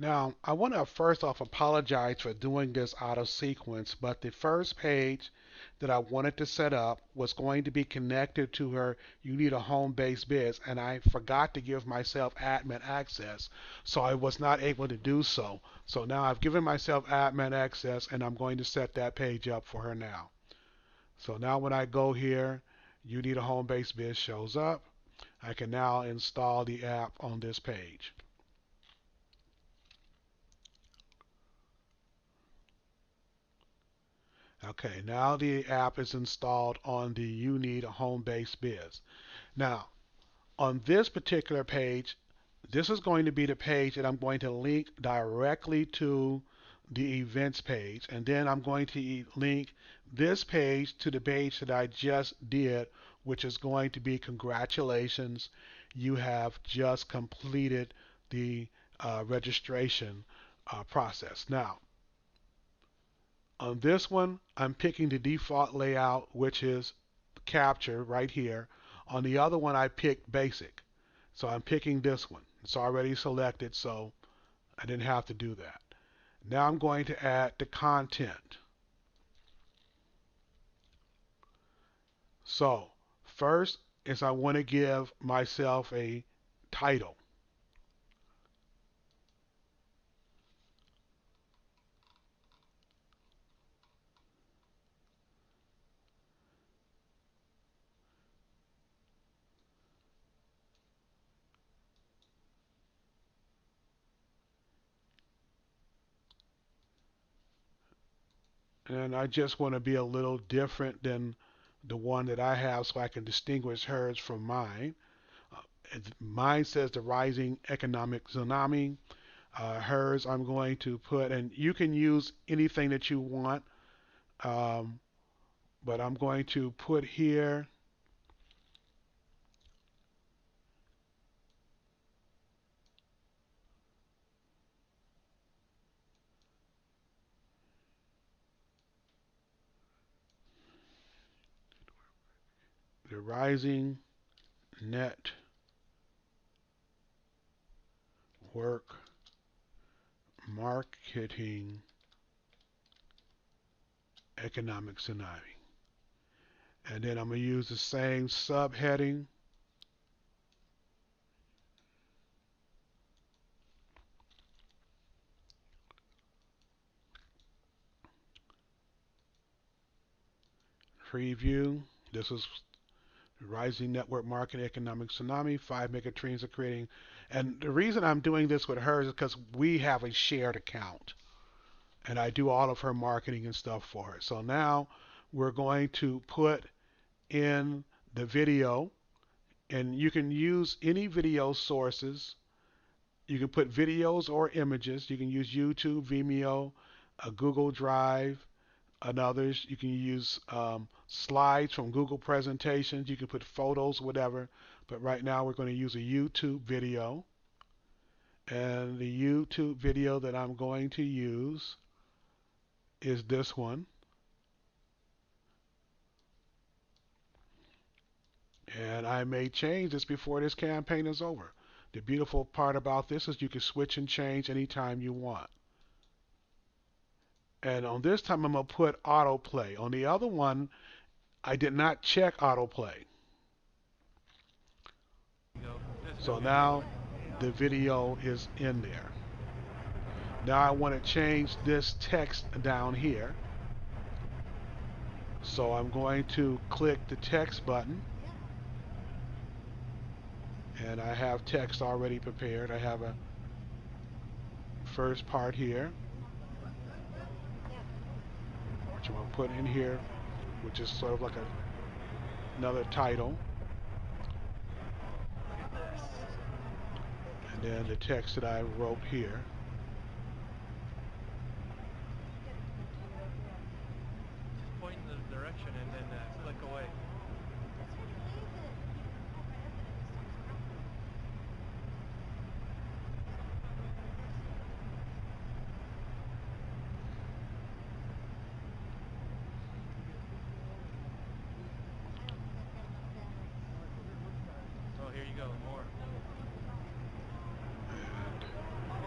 Now, I want to first off apologize for doing this out of sequence, but the first page that I wanted to set up was going to be connected to her You Need a Home-Based Biz, and I forgot to give myself admin access, so I was not able to do so. So now I've given myself admin access, and I'm going to set that page up for her now. So now when I go here, You Need a Home-Based Biz shows up. I can now install the app on this page. Okay, now the app is installed on the You Need a Home-Based Biz. Now, on this particular page, this is going to be the page that I'm going to link directly to the events page. And then I'm going to link this page to the page that I just did, which is going to be congratulations, you have just completed the registration process. Now, on this one, I'm picking the default layout, which is capture right here. On the other one, I picked basic. So I'm picking this one. It's already selected, so I didn't have to do that. Now I'm going to add the content. So first is I want to give myself a title. And I just want to be a little different than the one that I have so I can distinguish hers from mine. Mine says the rising economic tsunami. Hers I'm going to put, and you can use anything that you want, um, but I'm going to put here the rising network marketing economic tsunami. And then I'm going to use the same subheading. Preview. This is rising network marketing economic tsunami. 5 megatrees are creating. And the reason I'm doing this with hers is because we have a shared account. And I do all of her marketing and stuff for her. So now we're going to put in the video, and you can use any video sources. You can put videos or images. You can use YouTube, Vimeo, Google Drive, and others. You can use slides from Google presentations. You can put photos, whatever. But right now we're going to use a YouTube video. And the YouTube video that I'm going to use is this one. And I may change this before this campaign is over. The beautiful part about this is you can switch and change anytime you want. And on this time, I'm going to put autoplay. On the other one, I did not check autoplay. So now the video is in there. Now I want to change this text down here. So I'm going to click the text button. And I have text already prepared. I have a first part here, which I'm going to put in here, which is sort of like another title. And then the text that I wrote here. Point in the direction and then click away. Oh, here you go, more.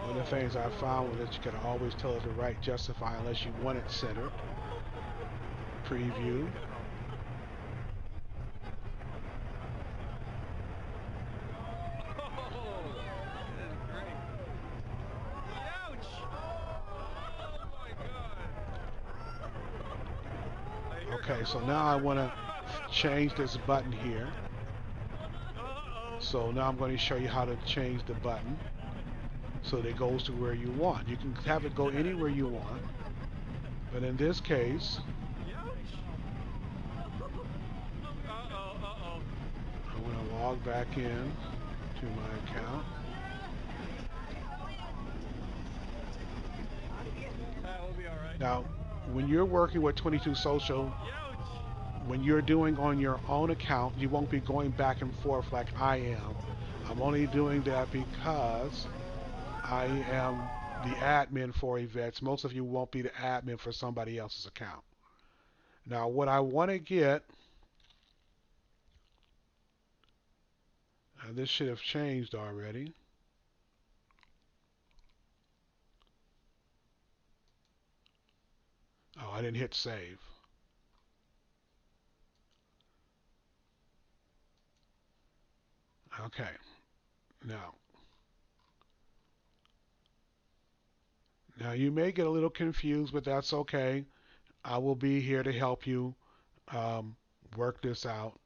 And the things I found was that you can always tell it to right justify unless you want it centered. Preview. Okay, so now I want to change this button here. So now I'm going to show you how to change the button so that it goes to where you want. You can have it go anywhere you want, but in this case, I'm going to log back in to my account. Now, when you're working with 22 Social, when you're doing on your own account, you won't be going back and forth like I am. I'm only doing that because I am the admin for events. Most of you won't be the admin for somebody else's account. Now, what I want to get, this should have changed already. Oh, I didn't hit save. Okay, now you may get a little confused, but that's okay. I will be here to help you um, work this out.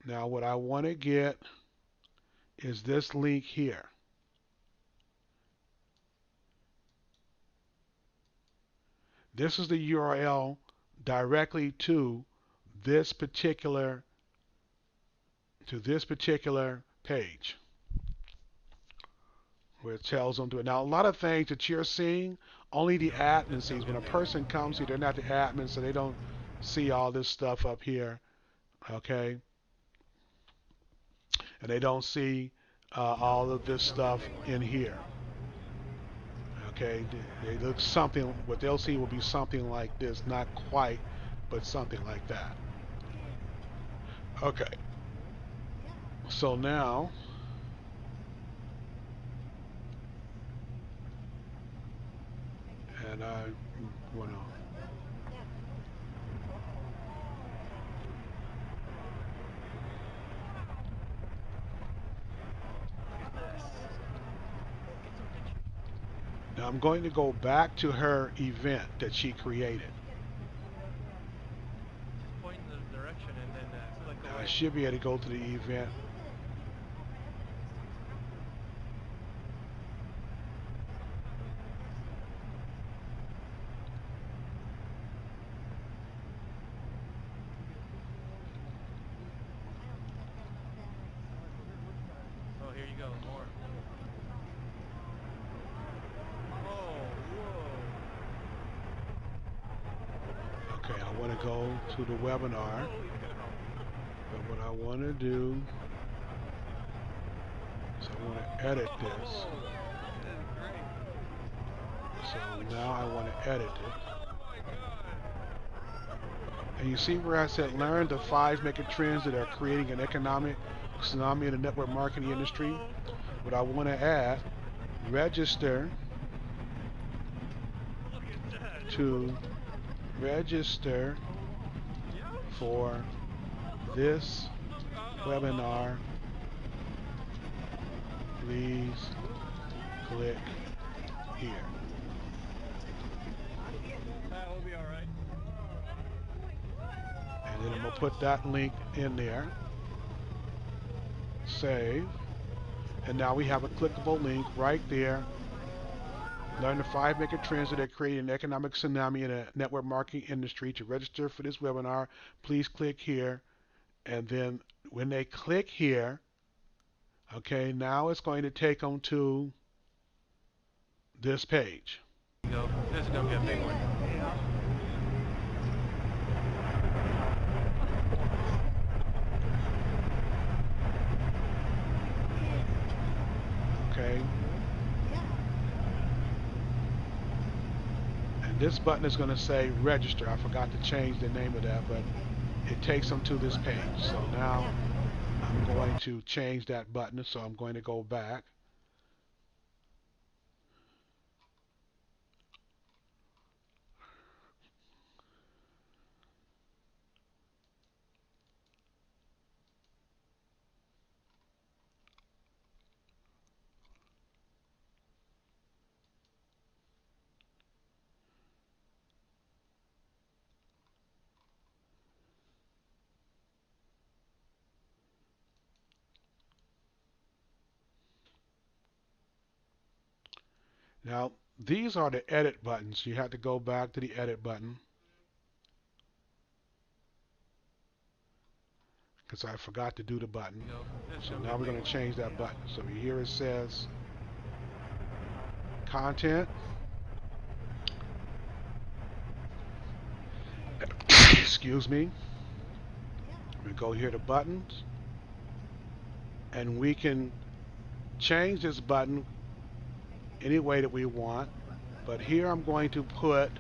Now, what I want to get is this link here. This is the URL directly to this particular page where it tells them to it. Now, a lot of things that you're seeing, only the admin sees. When a person comes here, they're not the admin, so they don't see all this stuff up here, okay? And they don't see all of this stuff in here, okay? They look something, what they'll see will be something like this, not quite, but something like that. Okay, so now, and I want to, now I'm going to go back to her event that she created. Just point in the direction and then click Now away. I should be able to go to the event. Oh, here you go, more. Okay, I want to go to the webinar, but what I want to do is I want to edit this. So now I want to edit it. And you see where I said learn the 5 mega trends that are creating an economic tsunami in the network marketing industry. What I want to add, register for this webinar. Please click here. That will be all right. And then I'm going to put that link in there. Save. And now we have a clickable link right there. Learn the 5 mega trends that are creating an economic tsunami in the network marketing industry. To register for this webinar, please click here. And then when they click here, okay, now it's going to take them to this page. Go. This is gonna be a big one. Okay. And this button is going to say register. I forgot to change the name of that, but it takes them to this page. So now I'm going to change that button. So I'm going to go back. Now, these are the edit buttons. You have to go back to the edit button because I forgot to do the button. There you go. This is So gonna be now a we're big going to one. change that button. So here it says content. Excuse me. We go here to buttons, and we can change this button any way that we want. But here I'm going to put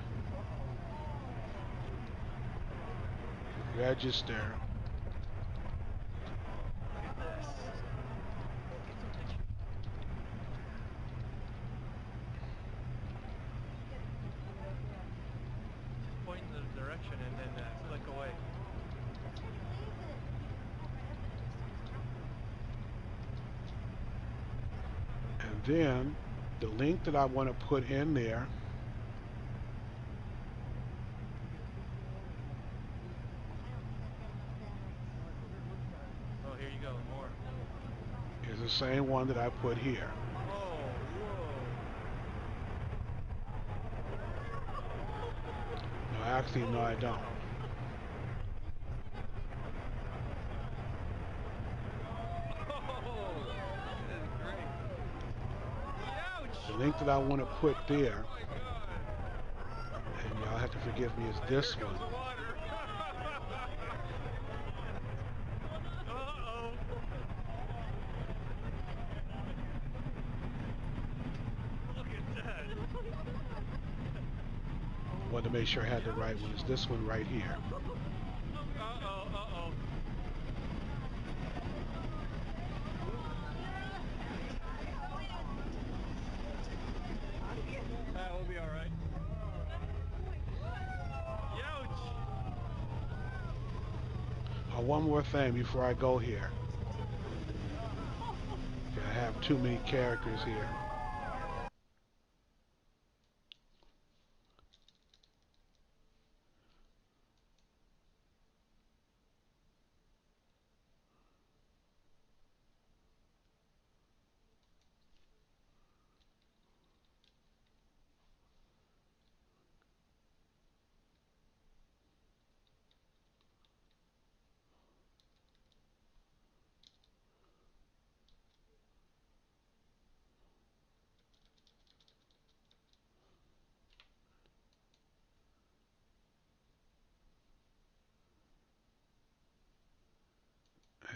register. Look at this. Take some picture. Just point in the direction and then click away. And then the link that I want to put in there Oh, here you go. More. is the same one that I put here. Whoa, whoa. No, actually, no, I don't. Oh, this is great. Ouch! The link that I want to put there, Oh my god. and y'all have to forgive me, is Here this comes one. the water. Uh-oh. Look at that. I wanted to make sure I had the right one. It's this one right here. Uh-oh, uh-oh. We'll be alright. Youch! One more thing before I go here. I have too many characters here.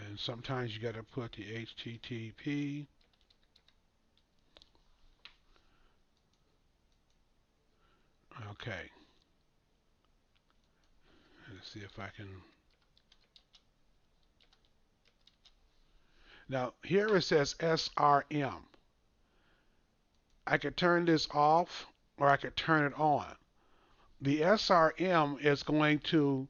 And sometimes you got to put the HTTP. Okay. Let's see if I can. Now, here it says SRM. I could turn this off or I could turn it on. The SRM is going to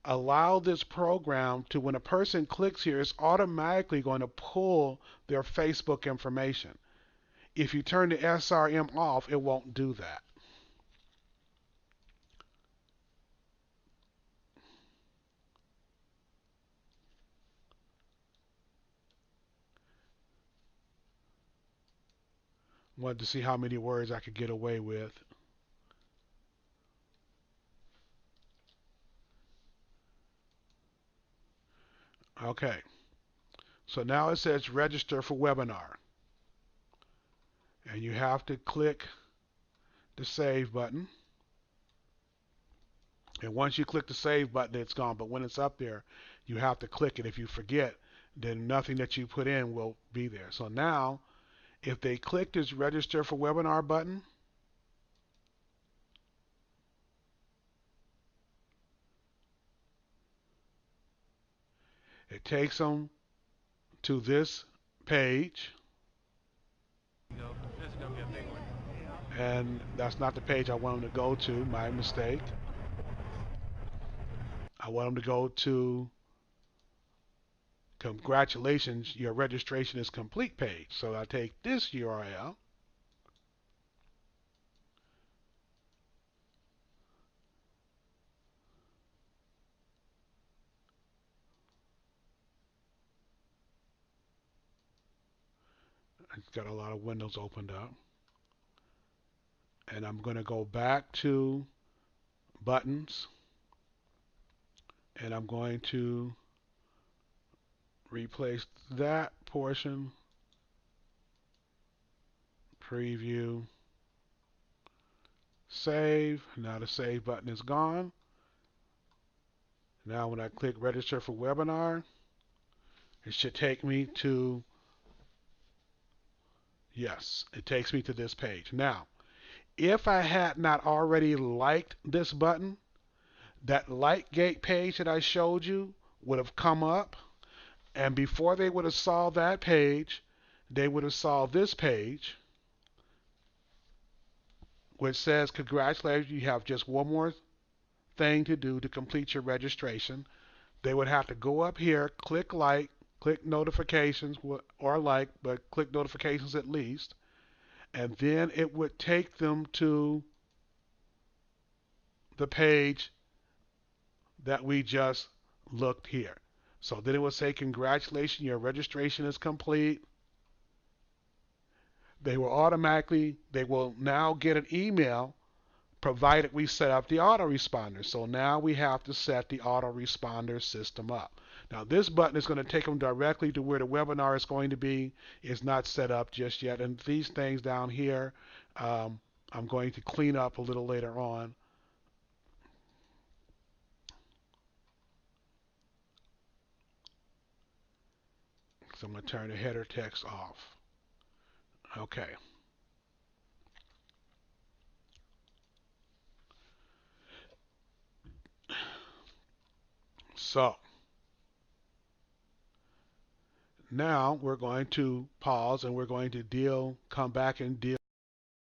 allow this program to, when a person clicks here, it's automatically going to pull their Facebook information. If you turn the SRM off, it won't do that. Wanted to see how many words I could get away with. Okay, so now it says register for webinar. And you have to click the save button. And once you click the save button, it's gone. But when it's up there, you have to click it. If you forget, then nothing that you put in will be there. So now, if they click this register for webinar button, it takes them to this page. There you go. This is gonna be a big one. And that's not the page I want them to go to. My mistake. I want them to go to congratulations, your registration is complete page. So I take this URL. It's got a lot of windows opened up. And I'm going to go back to buttons, and I'm going to replace that portion, preview, save. Now the save button is gone. Now when I click register for webinar, it should take me to, yes, it takes me to this page. Now, if I had not already liked this button, that like gate page that I showed you would have come up, and before they would have saw that page, they would have saw this page, which says, congratulations, you have just one more thing to do to complete your registration. They would have to go up here, click like, click notifications, or like, but click notifications at least, and then it would take them to the page that we just looked here. So then it will say, congratulations, your registration is complete. They will now get an email provided we set up the autoresponder. So now we have to set the autoresponder system up. Now this button is going to take them directly to where the webinar is going to be. It's not set up just yet. And these things down here, I'm going to clean up a little later on. So I'm going to turn the header text off. Okay. So now we're going to pause and we're going to come back and deal